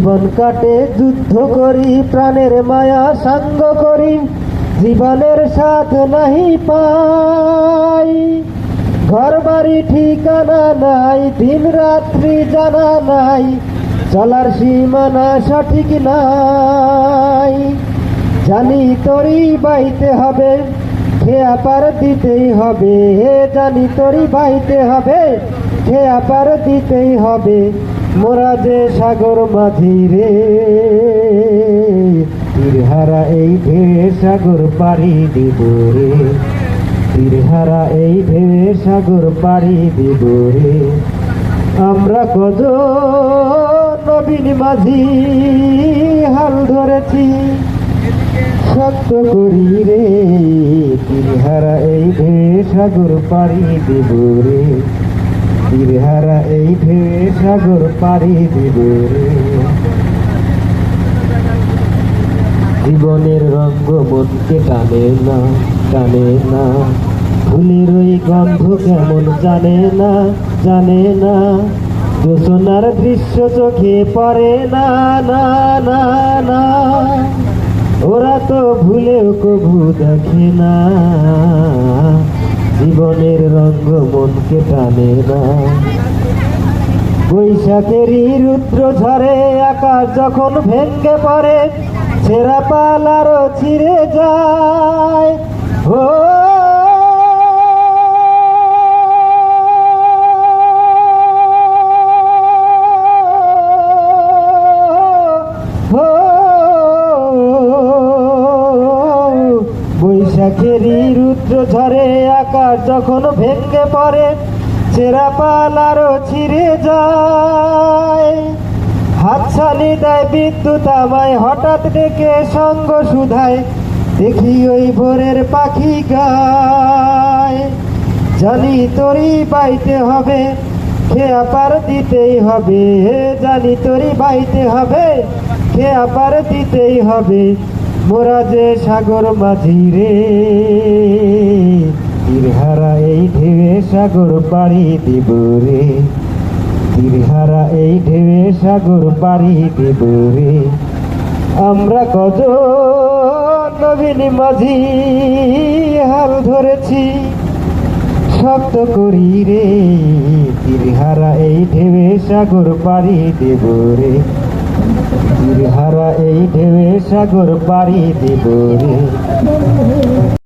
জীবন কাটে যুদ্ধ করি, প্রাণের মায়া সাঙ্গ করি, জীবনের সাথ নাহি পাই। ঘর বাড়ি ঠিকানা নাই, দিন রাত্রি জানা নাই, চলার সীমানা সঠিক নাই। জানি তোরই বাইতে হবে, খেয়া পার দিতেই হবে। জানি তোরই বাইতে হবে, খেয়া পার দিতেই হবে। মোরা যে সাগর মাঝি রে, তীরহারা এই ঢেউ সাগর পাড়ি দিব রে। তীরহারা এই ঢেউ সাগর পাড়ি দিব রে। আমরা কজন নবীন মাঝি হাল ধরেছি, শক্ত করি রে। তীরহারা এই ঢেউ সাগর পাড়ি দিব রে। তীরহারা এই ঢেউ সাগর পাড়ি দিব রে। জীবনের রঙ্গ মনকে টানে না, টানে না। ফুলের ওই গন্ধ কেমন জানে না, জানে না। জোছনার দৃশ্য চোখে পড়ে না, না না না। ওরা তো ভুলেও কভু দেখে না, জীবনের রঙ্গ মনকে টানে না। বৈশাখেরই রুদ্র ঝরে, আকাশ যখন ভেঙ্গে পড়ে, ছেঁড়া পাল আরো ছিঁড়ে যায়। ও বৈশাখেরই রুদ্র ঝরে, আকাশ যখন ভেঙ্গে পড়ে, ছেঁড়া পাল আরো ছিঁড়ে যায়। হাতছানি দেয় বিদ্যুৎ আমায়, হঠাৎ ডেকে সঙ্গ সুধায়, দেখি ওই ভোরের পাখি গায়। জানি তোরই বাইতে হবে, খেয়া পার দিতেই হবে। জানি তোরই বাইতে হবে, খেয়া পার দিতেই হবে। মোরা যে সাগর মাঝি রে, তীরহারা এই ঢেউ সাগর পাড়ি দিব রে। তীরহারা এই ঢেউ সাগর পাড়ি দিব রে। আমরা কজন নবীন মাঝি হাল ধরেছি, শক্ত করি রে। তীরহারা এই ঢেউ সাগর পাড়ি দেব রে। তীরহারা এই ঢেউ সাগর পাড়ি দেব রে।